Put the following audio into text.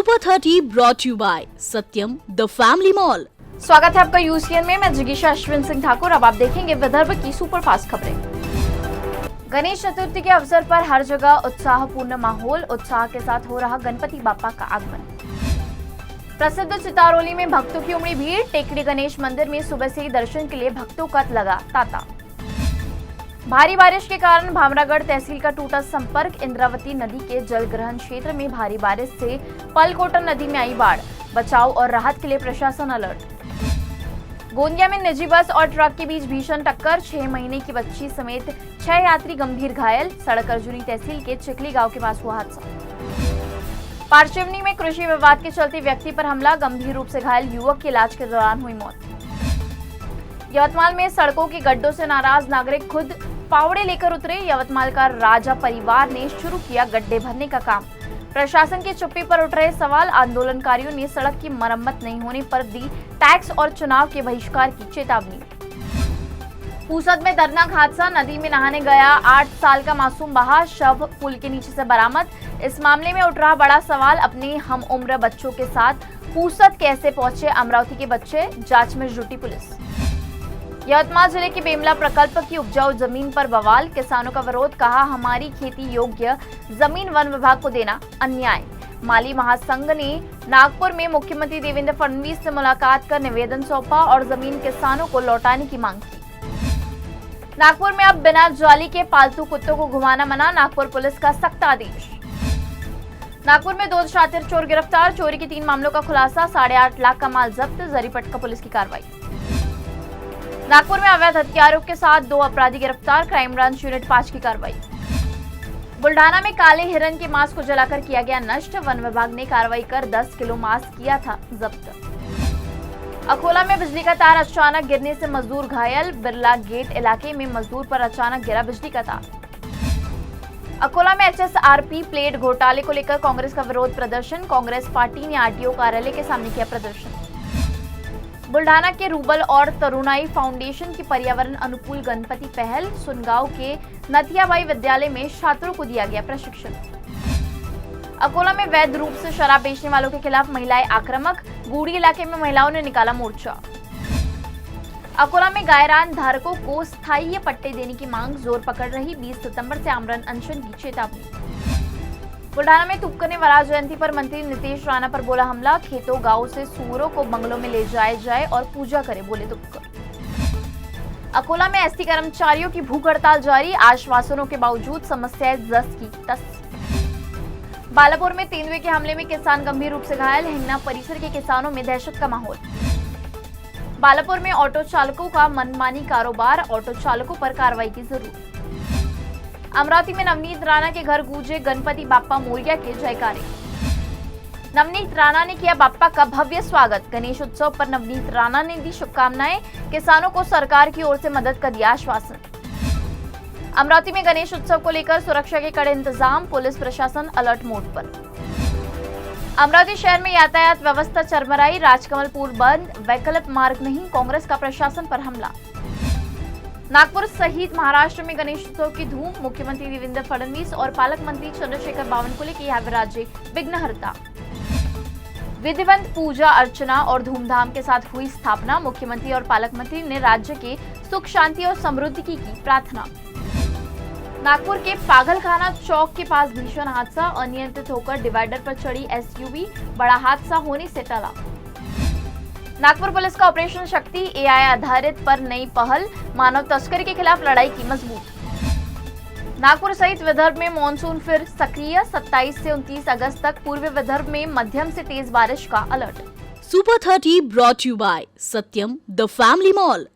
Super 30 brought you by Satyam the family mall. स्वागत है आपका यूसीएन में। मैं जिगीशा अश्विन सिंह ठाकुर। अब आप देखेंगे विदर्भ की सुपरफास्ट खबरें। गणेश चतुर्थी के अवसर पर हर जगह उत्साहपूर्ण माहौल, उत्साह के साथ हो रहा गणपति बाप्पा का आगमन। प्रसिद्ध चितारोली में भक्तों की उमड़ी भीड़। टेकड़ी गणेश मंदिर में सुबह से ही दर्शन के लिए भक्तों का लगा तांता। भारी बारिश के कारण भामरागढ़ तहसील का टूटा संपर्क। इंद्रावती नदी के जलग्रहण क्षेत्र में भारी बारिश से पलकोटा नदी में आई बाढ़। बचाव और राहत के लिए प्रशासन अलर्ट। गोंदिया में निजी बस और ट्रक के बीच भीषण टक्कर। 6 महीने की बच्ची समेत 6 यात्री गंभीर घायल। सड़क अर्जुनी तहसील के चिखली गांव के पास हुआ हादसा। पारशिवनी में कृषि विवाद के चलते व्यक्ति पर हमला। गंभीर रूप से घायल युवक की इलाज के दौरान हुई मौत। यवतमाल में सड़कों के गड्ढों से नाराज नागरिक खुद फावड़े लेकर उतरे। यवतमाल का राजा परिवार ने शुरू किया गड्ढे भरने का काम। प्रशासन की चुप्पी पर उठ रहे सवाल। आंदोलनकारियों ने सड़क की मरम्मत नहीं होने पर दी टैक्स और चुनाव के बहिष्कार की चेतावनी। पूसद में दर्दनाक हादसा। नदी में नहाने गया 8 साल का मासूम बहा। शव पुल के नीचे से बरामद। इस मामले में उठ रहा बड़ा सवाल। अपने हम उम्र बच्चों के साथ पूसद कैसे पहुंचे अमरावती के बच्चे, जांच में जुटी पुलिस। यवतमाल जिले के बेमला प्रकल्प की उपजाऊ जमीन पर बवाल। किसानों का विरोध। कहा हमारी खेती योग्य जमीन वन विभाग को देना अन्याय। माली महासंघ ने नागपुर में मुख्यमंत्री देवेंद्र फडणवीस से मुलाकात कर निवेदन सौंपा और जमीन किसानों को लौटाने की मांग की। नागपुर में अब बिना जाली के पालतू कुत्तों को घुमाना मना। नागपुर पुलिस का सख्त आदेश। नागपुर में 2 शातिर चोर गिरफ्तार। चोरी के 3 मामलों का खुलासा। 8.5 लाख का माल जब्त। जरीपटका पुलिस की कार्रवाई। नागपुर में अवैध हथियारों के साथ 2 अपराधी गिरफ्तार। क्राइम ब्रांच यूनिट 5 की कार्रवाई। बुल्ढाना में काले हिरन के मांस को जलाकर किया गया नष्ट। वन विभाग ने कार्रवाई कर 10 किलो मांस किया था जब्त। अकोला में बिजली का तार अचानक गिरने से मजदूर घायल। बिरला गेट इलाके में मजदूर पर अचानक गिरा बिजली का तार। अकोला में एचएसआरपी प्लेट घोटाले को लेकर कांग्रेस का विरोध प्रदर्शन। कांग्रेस पार्टी ने आरटीओ कार्यालय के सामने किया प्रदर्शन। बुल्ढाना के रूबल और तरुणाई फाउंडेशन की पर्यावरण अनुकूल गणपति पहल। सुनगांव के नथियाबाई विद्यालय में छात्रों को दिया गया प्रशिक्षण। अकोला में वैध रूप से शराब बेचने वालों के खिलाफ महिलाएं आक्रामक। गूड़ी इलाके में महिलाओं ने निकाला मोर्चा। अकोला में गायरान धारकों को स्थायी पट्टे देने की मांग जोर पकड़ रही। 20 सितंबर से आमरण अनशन की चेतावनी। बुल्ढाना में तुक्कने वराज जयंती पर मंत्री नीतीश राणा पर बोला हमला। खेतों गांव से सूअरों को बंगलों में ले जाए और पूजा करे, बोले तुक्कर। अकोला में एसटी कर्मचारियों की भूख हड़ताल जारी। आश्वासनों के बावजूद समस्याएं जस की तस। बालापुर में तेंदुए के हमले में किसान गंभीर रूप से घायल। हिंगना परिसर के किसानों में दहशत का माहौल। बालापुर में ऑटो चालकों का मनमानी कारोबार। ऑटो चालकों पर कार्रवाई की जरूरत। अमरावती में नवनीत राणा के घर गूंजे गणपति बाप्पा मोरिया के जयकारे। नवनीत राणा ने किया बाप्पा का भव्य स्वागत। गणेश उत्सव पर नवनीत राणा ने दी शुभकामनाएं। किसानों को सरकार की ओर से मदद का दिया आश्वासन। अमरावती में गणेश उत्सव को लेकर सुरक्षा के कड़े इंतजाम। पुलिस प्रशासन अलर्ट मोड पर। अमरावती शहर में यातायात व्यवस्था चरमराई। राजकमल पुल बंद। वैकल्पिक मार्ग नहीं, कांग्रेस का प्रशासन पर हमला। नागपुर सहित महाराष्ट्र में गणेश उत्सव की धूम। मुख्यमंत्री देवेंद्र फडणवीस और पालक मंत्री चंद्रशेखर बावनकुले की यह विराजे विघ्नहर्ता। विधिवत पूजा अर्चना और धूमधाम के साथ हुई स्थापना। मुख्यमंत्री और पालक मंत्री ने राज्य के सुख शांति और समृद्धि की प्रार्थना। नागपुर के पागलखाना चौक के पास भीषण हादसा। अनियंत्रित होकर डिवाइडर पर चढ़ी एसयूवी। बड़ा हादसा होने से टला। नागपुर पुलिस का ऑपरेशन शक्ति एआई आधारित पर नई पहल। मानव तस्करी के खिलाफ लड़ाई की मजबूत। नागपुर सहित विदर्भ में मानसून फिर सक्रिय। 27 से 29 अगस्त तक पूर्वी विदर्भ में मध्यम से तेज बारिश का अलर्ट। Super 30 brought you by Satyam the family mall.